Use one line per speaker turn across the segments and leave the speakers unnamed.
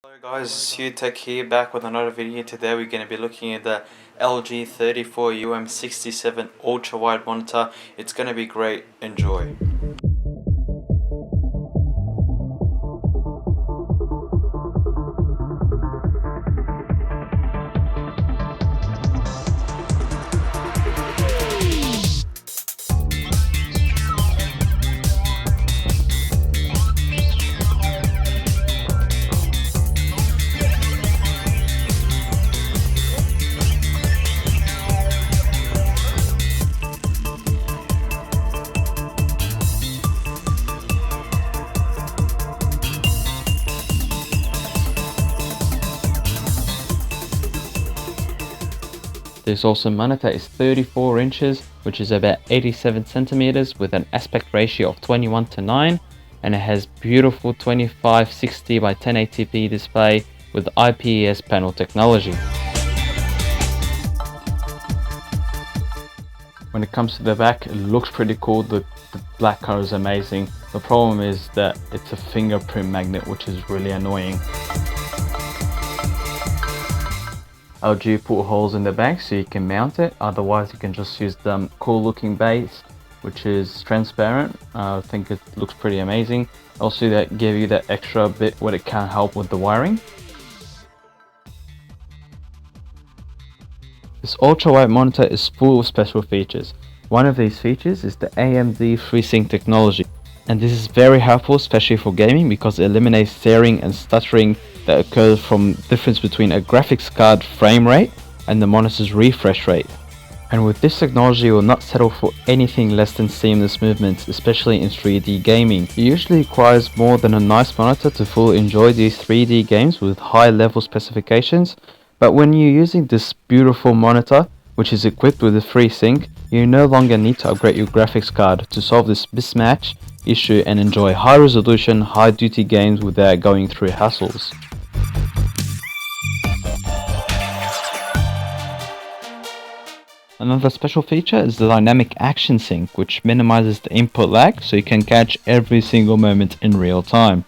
Hello guys, it's Tech here, back with another video. Today we're going to be looking at the LG 34UM67 ultra wide monitor. It's going to be great, enjoy. This awesome monitor is 34 inches, which is about 87 centimeters with an aspect ratio of 21:9, and it has beautiful 2560 by 1080p display with IPS panel technology. When it comes to the back, it looks pretty cool. The black color is amazing. The problem is that it's a fingerprint magnet, which is really annoying. LG put holes in the back so you can mount it, otherwise you can just use the cool looking base, which is transparent. I think it looks pretty amazing. Also, that gave you that extra bit where it can help with the wiring. This ultra wide monitor is full of special features. One of these features is the AMD FreeSync technology, and this is very helpful, especially for gaming, because it eliminates tearing and stuttering that occurs from difference between a graphics card frame rate and the monitor's refresh rate. And with this technology, you will not settle for anything less than seamless movements, especially in 3D gaming. It usually requires more than a nice monitor to fully enjoy these 3D games with high level specifications, but when you're using this beautiful monitor, which is equipped with a FreeSync, you no longer need to upgrade your graphics card to solve this mismatch issue and enjoy high resolution, high duty games without going through hassles. Another special feature is the dynamic action sync, which minimizes the input lag so you can catch every single moment in real time.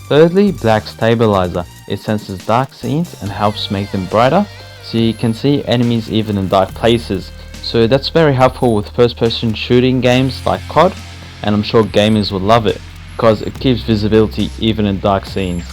Thirdly, black stabilizer. It senses dark scenes and helps make them brighter, so you can see enemies even in dark places. So that's very helpful with first-person shooting games like COD, and I'm sure gamers will love it, because it keeps visibility even in dark scenes.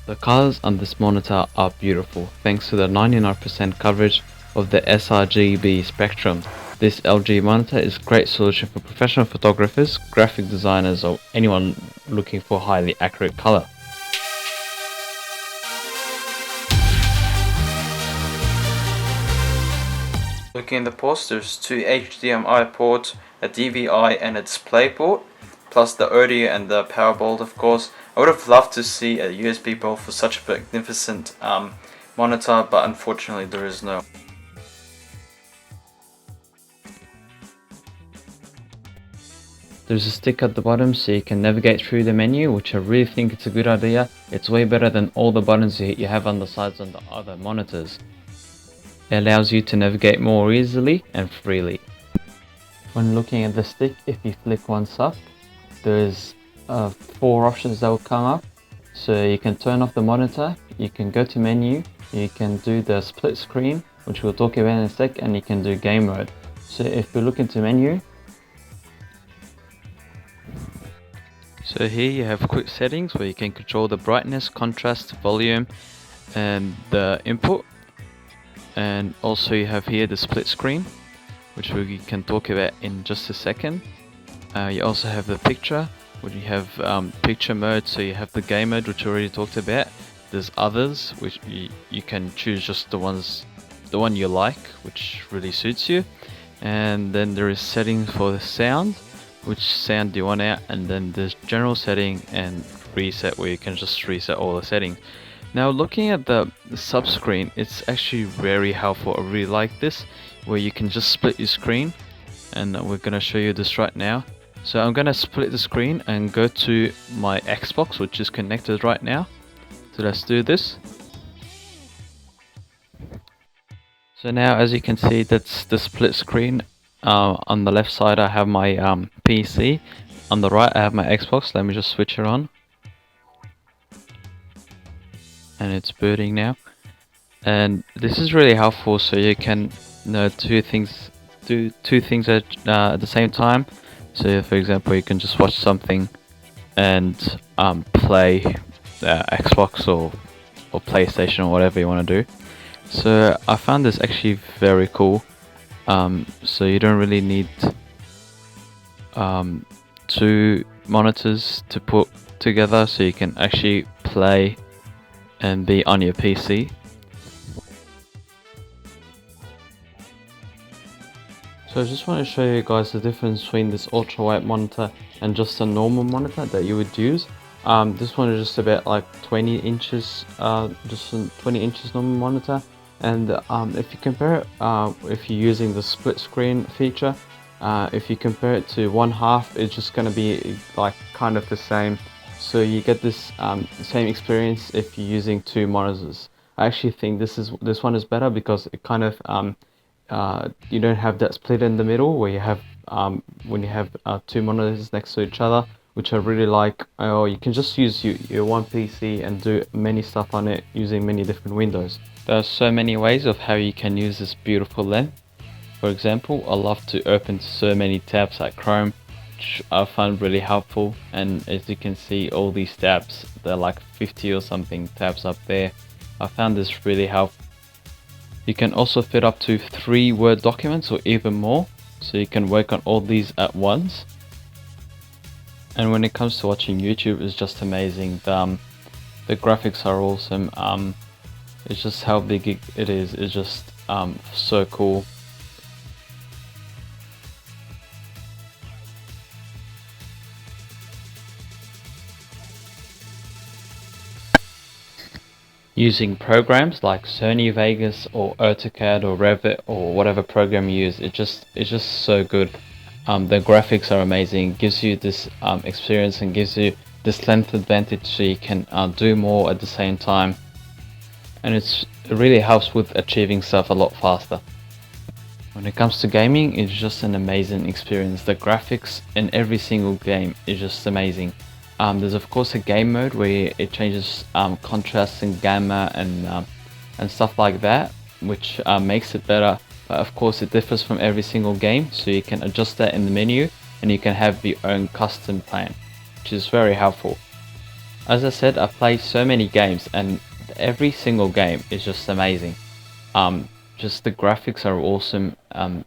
The colors on this monitor are beautiful thanks to the 99% coverage of the sRGB spectrum. This LG monitor is a great solution for professional photographers, graphic designers, or anyone looking for highly accurate color. Looking at the ports, there's two HDMI ports, a DVI and a display port, plus the audio and the power bolt, of course. I would have loved to see a USB port for such a magnificent monitor, but unfortunately there is no. There's a stick at the bottom so you can navigate through the menu, which I really think it's a good idea. It's way better than all the buttons you have on the sides on the other monitors. It allows you to navigate more easily and freely. When looking at the stick, if you flick once up, there's 4 options that will come up. So you can turn off the monitor, you can go to menu, you can do the split screen, which we'll talk about in a sec, and you can do game mode. So if we look into menu, so here you have quick settings where you can control the brightness, contrast, volume, and the input. And also you have here the split screen, which we can talk about in just a second. You also have the picture, where you have picture mode, so you have the game mode, which we already talked about. There's others, which you can choose just the one you like, which really suits you. And then there is settings for the sound, which sound do you want out, and then there's general setting and reset, where you can just reset all the settings. Now looking at the sub screen, it's actually very helpful. I really like this, where you can just split your screen, and we're going to show you this right now. So I'm going to split the screen and go to my Xbox, which is connected right now. So let's do this. So now, as you can see, that's the split screen. On the left side I have my PC, on the right I have my Xbox. Let me just switch it on, and it's booting now. And this is really helpful, so you can do two things at the same time. So for example, you can just watch something and play Xbox or PlayStation or whatever you want to do. So I found this actually very cool. So you don't really need two monitors to put together, so you can actually play and be on your PC. So I just want to show you guys the difference between this ultrawide monitor and just a normal monitor that you would use. This one is just about like 20 inches, just a 20 inches normal monitor. And if you compare it, if you're using the split screen feature, if you compare it to one half, it's just going to be like kind of the same. So you get this same experience if you're using two monitors. I actually think this one is better because it kind of you don't have that split in the middle where you have when you have two monitors next to each other, which I really like. Or you can just use your one PC and do many stuff on it using many different windows. There are so many ways of how you can use this beautiful lens. For example, I love to open so many tabs like Chrome, which I find really helpful. And as you can see, all these tabs, they're like 50 or something tabs up there. I found this really helpful. You can also fit up to 3 Word documents or even more, so you can work on all these at once. And when it comes to watching YouTube, it's just amazing. The graphics are awesome. It's just how big it is. It's just so cool. Using programs like Sony Vegas or AutoCAD or Revit or whatever program you use, it's just so good. The graphics are amazing. It gives you this experience and gives you this length advantage, so you can do more at the same time. And it really helps with achieving stuff a lot faster. When it comes to gaming, it's just an amazing experience. The graphics in every single game is just amazing. There's of course a game mode where it changes contrast and gamma and stuff like that, which makes it better. But of course it differs from every single game, so you can adjust that in the menu and you can have your own custom plan, which is very helpful. As I said, I play so many games and every single game is just amazing. Just the graphics are awesome.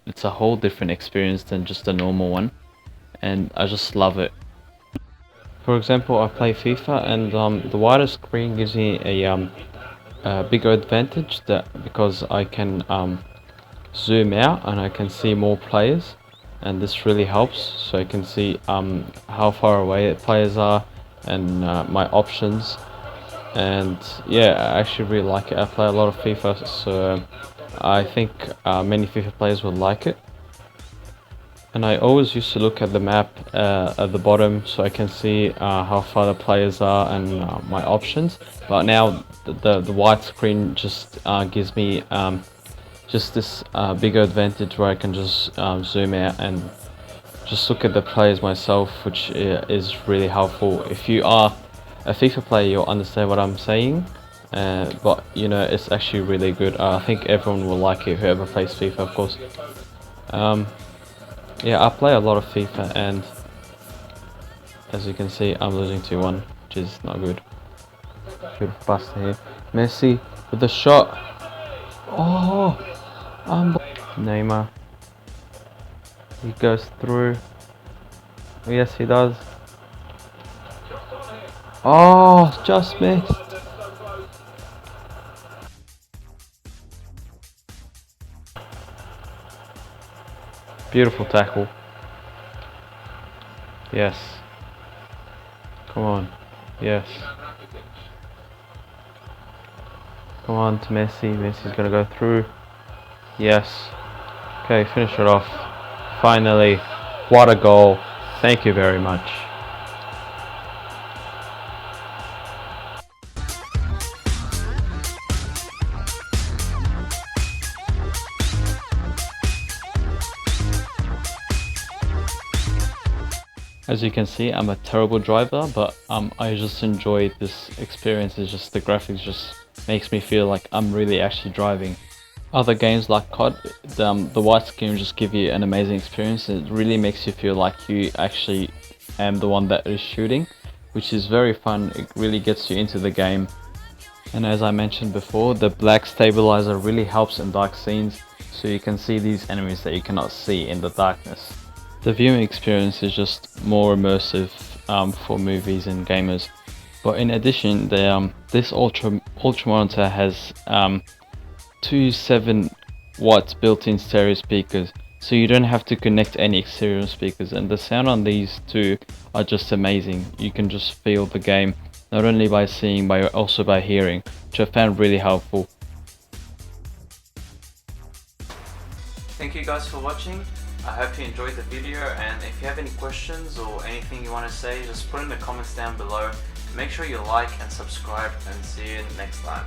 It's a whole different experience than just a normal one, and I just love it. For example, I play FIFA, and the wider screen gives me a bigger advantage because I can zoom out and I can see more players, and this really helps. So I can see how far away players are and my options. And yeah, I actually really like it. I play a lot of FIFA, so I think many FIFA players will like it. And I always used to look at the map at the bottom so I can see how far the players are and my options. But now the wide screen just gives me just this bigger advantage where I can just zoom out and just look at the players myself, which is really helpful. If you are a FIFA player, you'll understand what I'm saying. But you know, it's actually really good. I think everyone will like it, whoever plays FIFA, of course. Yeah, I play a lot of FIFA, and as you can see, I'm losing 2-1, which is not good. Good bust here. Messi with the shot. Oh, Neymar. He goes through. Yes, he does. Oh, just missed. Beautiful tackle. Yes. Come on. Yes. Come on to Messi. Messi's gonna go through. Yes. Okay, finish it off. Finally. What a goal. Thank you very much. As you can see, I'm a terrible driver, but I just enjoy this experience. It's just the graphics just makes me feel like I'm really actually driving. Other games like COD, the widescreen just give you an amazing experience. It really makes you feel like you actually am the one that is shooting, which is very fun. It really gets you into the game. And as I mentioned before, the black stabilizer really helps in dark scenes, so you can see these enemies that you cannot see in the darkness. The viewing experience is just more immersive for movies and gamers. But in addition, this ultra monitor has two 7-watt built-in stereo speakers, so you don't have to connect any external speakers, and the sound on these two are just amazing. You can just feel the game not only by seeing but also by hearing, which I found really helpful. Thank you guys for watching. I hope you enjoyed the video, and if you have any questions or anything you want to say, just put in the comments down below. Make sure you like and subscribe, and see you next time.